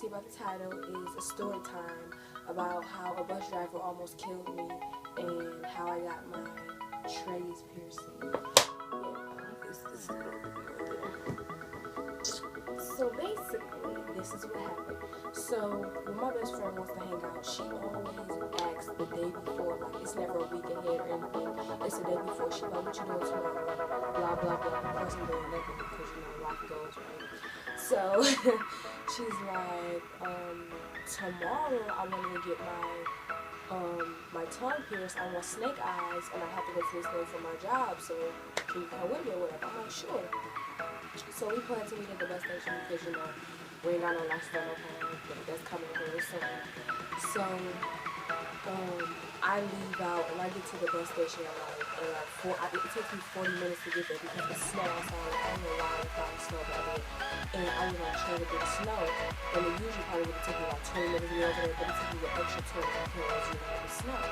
see by the title, is a story time about how a bus driver almost killed me and how I got my trays piercing. So basically, this is what happened. So when my best friend wants to hang out, she always asks the day before, like it's never a week ahead or anything. It's the day before. She's like, what you doing tomorrow? Blah, blah, blah. Of course I'm doing nothing because, you know, life goes, right? So she's like, tomorrow I want to get my tongue pierced. I want snake eyes and I have to go to this thing for my job. So can you come with me or whatever? I'm like, sure. So we plan to meet at the bus station because, you know, we ain't got no last no time, but that's coming real soon. So, I leave out and I get to the bus station at like it takes me 40 minutes to get there because it's snow outside. I don't know why I found snow that way. And I was on a train with snow, and it usually probably would take me like 20 minutes to get over there, but it took me an extra 20 because, you know, the snow.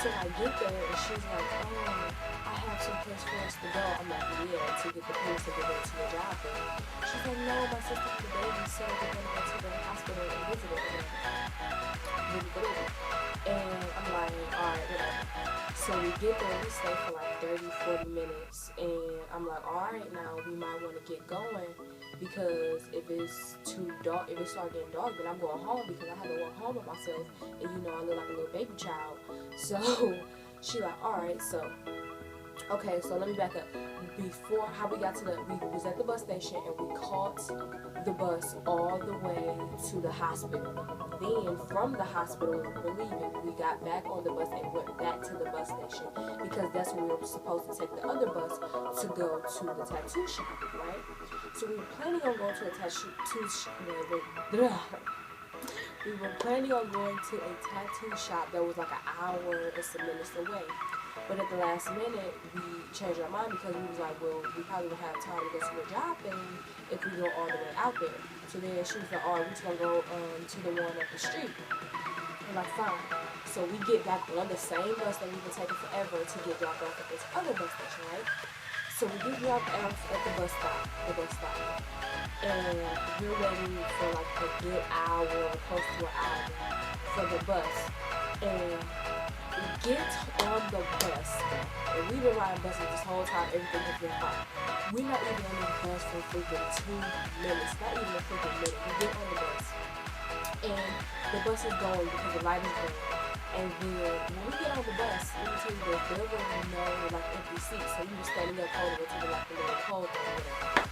So I get there and she's like, oh, I have some place for us to go. I'm like, yeah, to get the place to get to the job thing. She's like, no, my sister had a baby, so we're going to go to the hospital and visit it. And I'm like, alright, whatever. So we get there, we stay for like 30, 40 minutes, and I'm like, alright, now we might want to get going, because if it's too dark, if it starts getting dark, then I'm going home, because I haven't walked home with myself, and you know, I look like a little baby child. So she like, alright, so okay, so let me back up. Before how we got to we was at the bus station and we caught the bus all the way to the hospital. Then from the hospital, we're leaving. We got back on the bus and went back to the bus station because that's where we were supposed to take the other bus to go to the tattoo shop, right? So we were planning on going to a tattoo shop. We were planning on going to a tattoo shop that was like an hour and some minutes away. But at the last minute, we changed our mind because we was like, well, we probably would have time to go to the job thing if we go all the way out there. So then she was like, all right, we're just going to go to the one up the street. I'm like, fine. So we get back on the same bus that we've been taking forever to get dropped off at this other bus station, right? So we get dropped off at the bus stop. And we're waiting for like a good hour, close to an hour for the bus. And we get on the bus, and we've been riding buses this whole time, everything has been fine. We're not even on the bus for freaking 2 minutes, not even a freaking minute. We get on the bus, and the bus is going because the light is green. And then when we get on the bus, let me tell you this, there were no like empty seats, so we were standing up holding it to the like the little cold thing or whatever.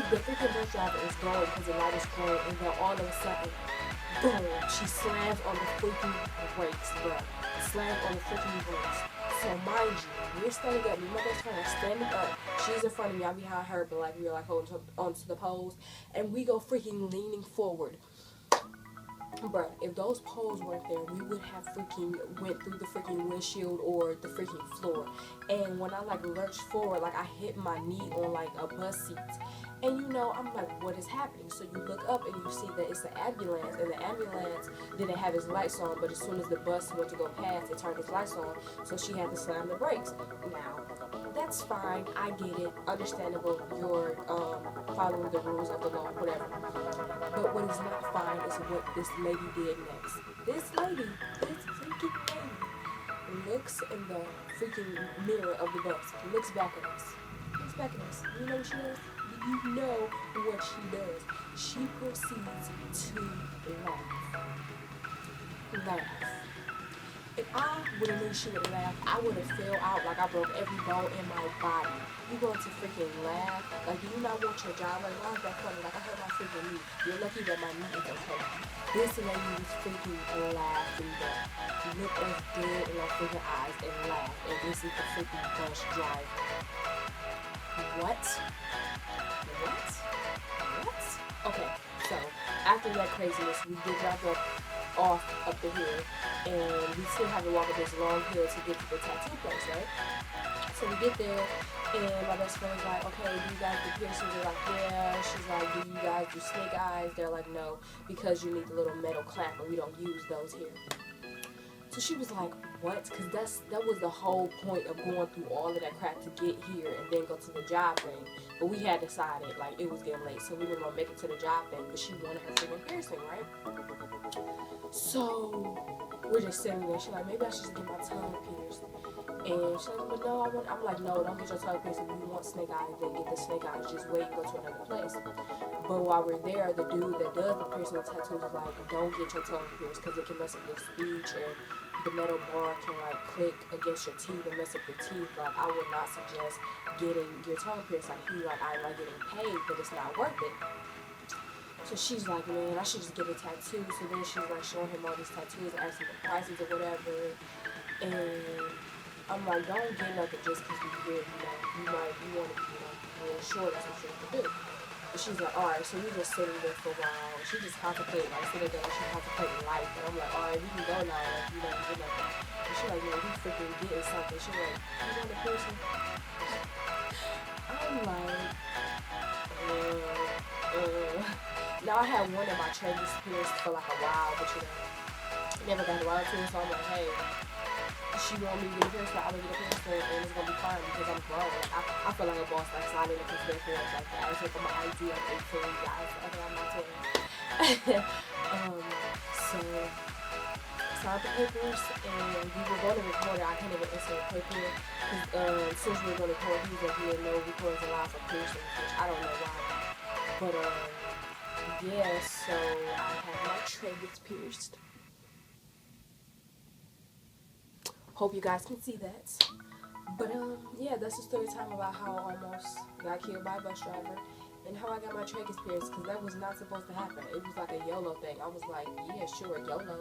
The freaking bus driver is going because the light is green, and then all of a sudden, boom, she slams on the freaking brakes, bruh. Slams on the freaking brakes. So mind you, we're standing up. Me and my best friend are standing up. She's in front of me. I'm behind her, but like we're like holding onto the poles. And we go freaking leaning forward. Bruh, if those poles weren't there, we would have freaking went through the freaking windshield or the freaking floor. And when I like lurched forward, like I hit my knee on like a bus seat. And you know, I'm like, what is happening? So you look up and you see that it's an ambulance, and the ambulance didn't have its lights on, but as soon as the bus went to go past, it turned its lights on, so she had to slam the brakes. Now, that's fine, I get it, understandable, you're following the rules of the law, whatever. But what is not fine is what this lady did next. This freaking lady, looks in the freaking mirror of the bus, looks back at us. You know what she does? You know what she does. She proceeds to laugh. If I would have knew she would laugh, I would have fell out like I broke every bone in my body. You going to freaking laugh? Like, do you not want your job? Like, why is that funny? Like, I hurt my freaking knee. You're lucky that my knee is okay. This lady was freaking laughing though. Look us dead in our freaking eyes and laugh. And this is the freaking bus driver. What? Okay, so after that craziness, we get dropped off up the hill, and we still have to walk up this long hill to get to the tattoo place, right? So we get there, and my best friend's like, okay, do you guys do piercings? They're like, yeah. She's like, do you guys do snake eyes? They're like, no, because you need the little metal clamp, and we don't use those here. So she was like, what? Because that was the whole point of going through all of that crap to get here and then go to the job thing. But we had decided, like, it was getting late, so we didn't want to make it to the job thing, but she wanted her freaking piercing, right? So we're just sitting there. She's like, maybe I should just get my tongue pierced. And she's like, but no, I'm like, no, don't get your tongue pierced. If you want snake eyes, then get the snake eyes. Just wait and go to another place. But while we're there, the dude that does the piercing and tattoos is like, don't get your tongue pierced because it can mess up your speech, and the metal bar can like click against your teeth and mess up your teeth. Like, I would not suggest getting your tongue pierced. Like, he like, I like getting paid, but it's not worth it. So she's like, man, I should just get a tattoo. So then she's like showing him all these tattoos and asking the prices or whatever. And I'm like, don't get nothing just because we're here, you want to be, a little short or some shit to do. And she's like, alright, so we just sitting there for a while. She just contemplating, like, sitting there, she contemplating life. And I'm like, alright, we can go now, like, you know, get nothing. And she's like, man, we freaking getting something. She's like, you want a piercing? I'm like, now I had one of my trainers pierced for like a while, but you know, never got around to it, so I'm like, hey, she want me to get a piercing, I'm gonna get a piercing, and it's gonna be fine because I'm grown. I feel like a boss, like, so I didn't consider things like that. I was like, my ID, I'm 18, guys, okay, I'm not 10. So, signed the papers, and we were going to record it. I can't even insert a paper, because since we were going to record, he was like, yeah, no, recording's allowed for piercings, which I don't know why. But, yeah, so I had my tragus pierced. Hope you guys can see that. But, yeah, that's the story time about how I almost got killed by a bus driver and how I got my tragus pierced, because that was not supposed to happen. It was like a YOLO thing. I was like, yeah, sure, YOLO.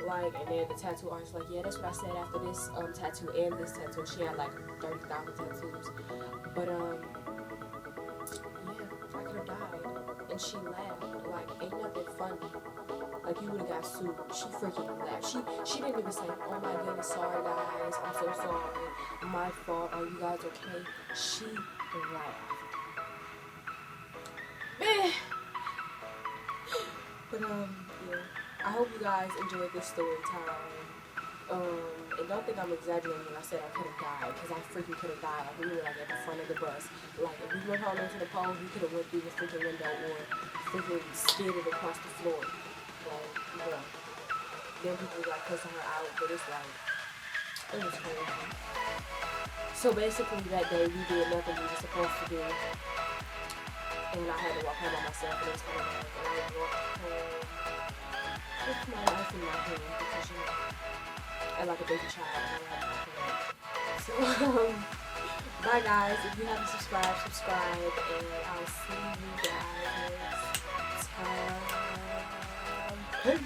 Like, and then the tattoo artist like, yeah, that's what I said after this tattoo and this tattoo. She had like 30,000 tattoos. But, yeah, I could have died. And she laughed. Like, ain't nothing funny. Like, you would have got sued. She freaking laughed. She didn't even say, oh my goodness, sorry guys, I'm so sorry, my fault, are you guys okay? She laughed. Man. But, yeah. I hope you guys enjoyed this story time. And don't think I'm exaggerating when I said I could have died, because I freaking could have died. Like, we were like at the front of the bus. Like, if we went home into the pole, we could have went through the freaking window or freaking skidded across the floor. Like, you know. Then people were like cussing her out, but it's like, it was crazy. So basically that day we did nothing we were supposed to do. And I had to walk home by myself, and it was kind of like, and I walked home with my life in my hand, because, you know, I like a baby child, and I have my hand. So, bye guys. If you haven't subscribed, subscribe, and I'll see you guys next time. Peace.